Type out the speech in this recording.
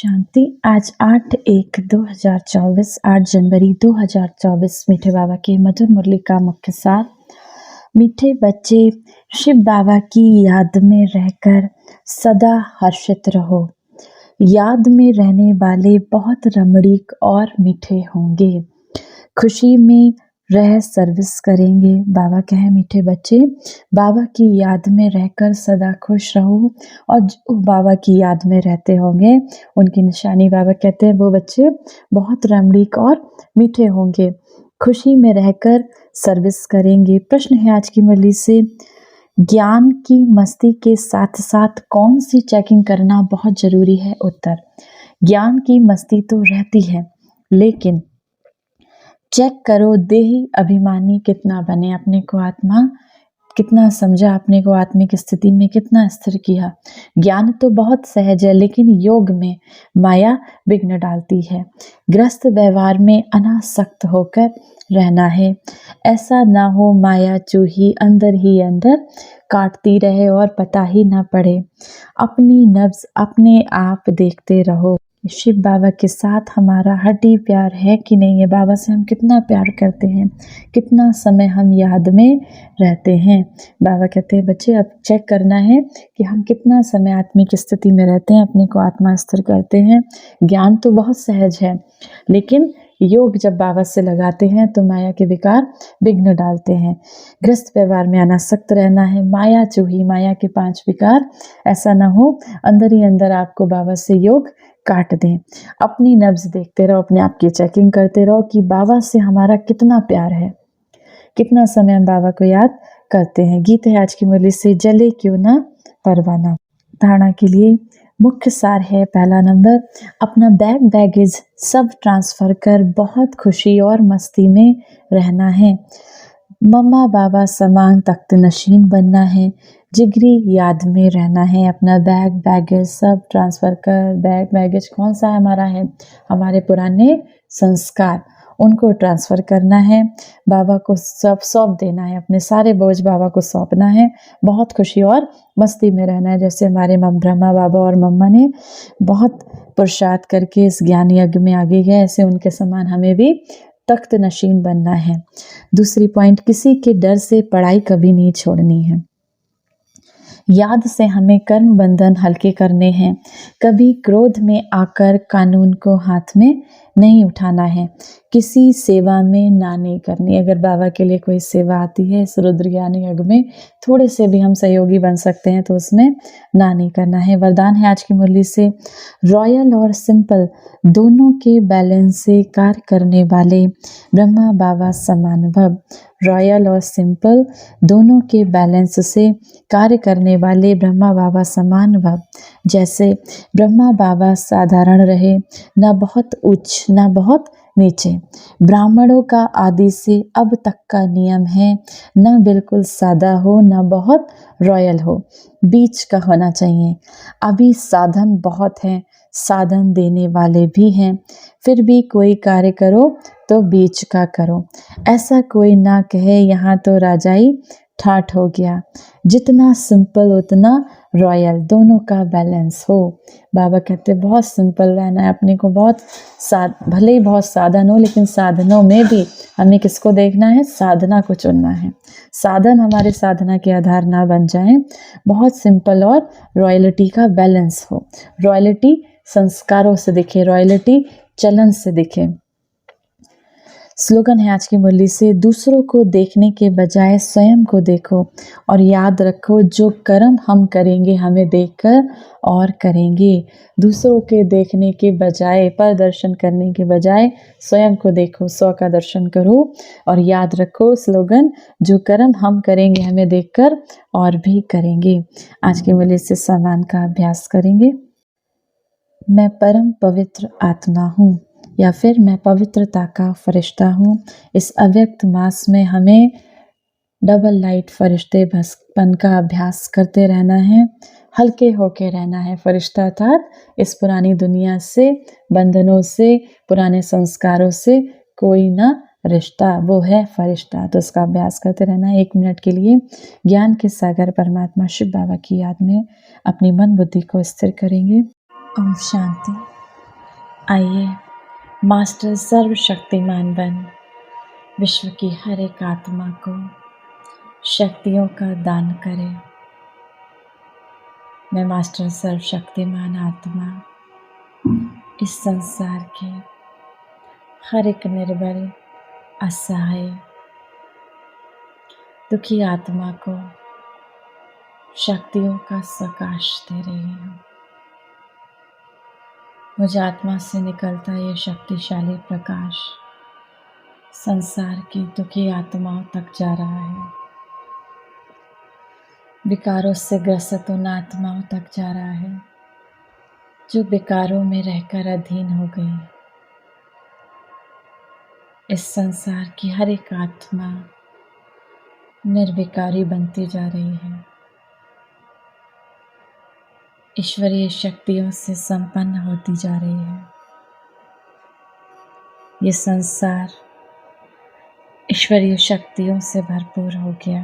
शांति। आज 8/1/2024 8 जनवरी 2024 मीठे बाबा की मधुर मुरली का मुख्य सार। मीठे बच्चे, शिव बाबा की याद में रहकर सदा हर्षित रहो। याद में रहने वाले बहुत रमणीक और मीठे होंगे। खुशी में रह सर्विस करेंगे। बाबा कहे मीठे बच्चे, बाबा की याद में रहकर सदा खुश रहो। और जो बाबा की याद में रहते होंगे उनकी निशानी बाबा कहते हैं वो बच्चे बहुत रमणीक और मीठे होंगे। खुशी में रहकर सर्विस करेंगे। प्रश्न है आज की मुरली से, ज्ञान की मस्ती के साथ साथ कौन सी चेकिंग करना बहुत जरूरी है? उत्तर, ज्ञान की मस्ती तो रहती है, लेकिन चेक करो देही अभिमानी कितना बने, अपने को आत्मा कितना समझा, अपने को आत्मिक स्थिति में कितना स्थिर किया। ज्ञान तो बहुत सहज है, लेकिन योग में माया विघ्न डालती है। ग्रस्त व्यवहार में अनासक्त होकर रहना है। ऐसा ना हो माया चूही अंदर ही अंदर काटती रहे और पता ही ना पड़े। अपनी नब्ज अपने आप देखते रहो। शिव बाबा के साथ हमारा हड्डी प्यार है कि नहीं है? बाबा से हम कितना प्यार करते हैं, कितना समय हम याद में रहते हैं। बाबा कहते हैं बच्चे अब चेक करना है कि हम कितना समय आत्मिक स्थिति में रहते हैं, अपने को आत्मा स्थिर करते हैं। ज्ञान तो बहुत सहज है, लेकिन योग जब बाबा से लगाते हैं तो माया के विकार विघ्न डालते हैं। ग्रस्त व्यवहार में अनासक्त रहना है। माया चूही, माया के 5 विकार, ऐसा ना हो अंदर ही अंदर आपको बाबा से योग काट दें। अपनी नब्ज देखते रहो, अपने आप की चेकिंग करते रहो कि बाबा से हमारा कितना प्यार है, कितना समय हम बाबा को याद करते हैं। गीत है आज की मुरली से, जले क्यों ना परवाना। धारणा के लिए मुख्य सार है, पहला नंबर, अपना बैगेज सब ट्रांसफर कर बहुत खुशी और मस्ती में रहना है। मम्मा बाबा समान तख्त नशीन बनना है। जिगरी याद में रहना है। अपना बैगेज सब ट्रांसफ़र कर, बैगेज कौन सा हमारा है? हमारे पुराने संस्कार, उनको ट्रांसफ़र करना है। बाबा को सब सौंप देना है, अपने सारे बोझ बाबा को सौंपना है। बहुत खुशी और मस्ती में रहना है। जैसे हमारे ब्रह्मा बाबा और मम्मा ने बहुत पुरुषार्थ करके इस ज्ञान यज्ञ में आगे गए, ऐसे उनके समान हमें भी तख्त नशीन बनना है। दूसरी पॉइंट, किसी के डर से पढ़ाई कभी नहीं छोड़नी है। याद से हमें कर्म बंधन हल्के करने हैं। कभी क्रोध में आकर कानून को हाथ में नहीं उठाना है। किसी सेवा में ना नहीं करनी। अगर बाबा के लिए कोई सेवा आती है इस रुद्र ज्ञान यज्ञ में, थोड़े से भी हम सहयोगी बन सकते हैं तो उसमें ना नहीं करना है। वरदान है आज की मुरली से, रॉयल और सिंपल दोनों के बैलेंस से कार्य करने वाले ब्रह्मा बाबा समान भव। रॉयल और सिंपल दोनों के बैलेंस से कार्य करने वाले ब्रह्मा बाबा समान भव। जैसे ब्रह्मा बाबा साधारण रहे, ना बहुत उच्च ना बहुत नीचे। ब्राह्मणों का आदि से अब तक का नियम है, ना बिल्कुल सादा हो ना बहुत रॉयल हो, बीच का होना चाहिए। अभी साधन बहुत हैं, साधन देने वाले भी हैं, फिर भी कोई कार्य करो तो बीच का करो। ऐसा कोई ना कहे यहाँ तो राजाई ठाठ हो गया। जितना सिंपल उतना रॉयल, दोनों का बैलेंस हो। बाबा कहते बहुत सिंपल रहना है, अपने को बहुत भले ही बहुत साधन हो, लेकिन साधनों में भी हमें किसको देखना है? साधना को चुनना है। साधन हमारे साधना के आधार ना बन जाए। बहुत सिंपल और रॉयल्टी का बैलेंस हो। रॉयल्टी संस्कारों से दिखे, रॉयल्टी चलन से दिखे। स्लोगन है आज की मुरली से, दूसरों को देखने के बजाय स्वयं को देखो और याद रखो जो कर्म हम करेंगे हमें देखकर और करेंगे। दूसरों के देखने के बजाय, प्रदर्शन करने के बजाय स्वयं को देखो, स्व का दर्शन करो और याद रखो स्लोगन, जो कर्म हम करेंगे हमें देखकर और भी करेंगे। आज की मुरली से सम्मान का अभ्यास करेंगे। मैं परम पवित्र आत्मा हूँ, या फिर मैं पवित्रता का फरिश्ता हूँ। इस अव्यक्त मास में हमें डबल लाइट फरिश्ते बन का अभ्यास करते रहना है। हल्के होके रहना है। फरिश्ता अर्थात इस पुरानी दुनिया से, बंधनों से, पुराने संस्कारों से कोई ना रिश्ता, वो है फरिश्ता। तो उसका अभ्यास करते रहना है। 1 मिनट के लिए ज्ञान के सागर परमात्मा शिव बाबा की याद में अपनी मन बुद्धि को स्थिर करेंगे। ओम शांति। आइए मास्टर सर्वशक्तिमान बन विश्व की हर एक आत्मा को शक्तियों का दान करें। मैं मास्टर सर्वशक्तिमान आत्मा इस संसार के हर एक निर्बल, असहाय, दुखी आत्मा को शक्तियों का सकाश दे रही हूँ। मुझ आत्मा से निकलता ये शक्तिशाली प्रकाश संसार की दुखी आत्माओं तक जा रहा है। विकारों से ग्रसित उन आत्माओं तक जा रहा है जो विकारों में रहकर अधीन हो गई। इस संसार की हर एक आत्मा निर्विकारी बनती जा रही है, ईश्वरीय शक्तियों से संपन्न होती जा रही है। ये संसार ईश्वरीय शक्तियों से भरपूर हो गया।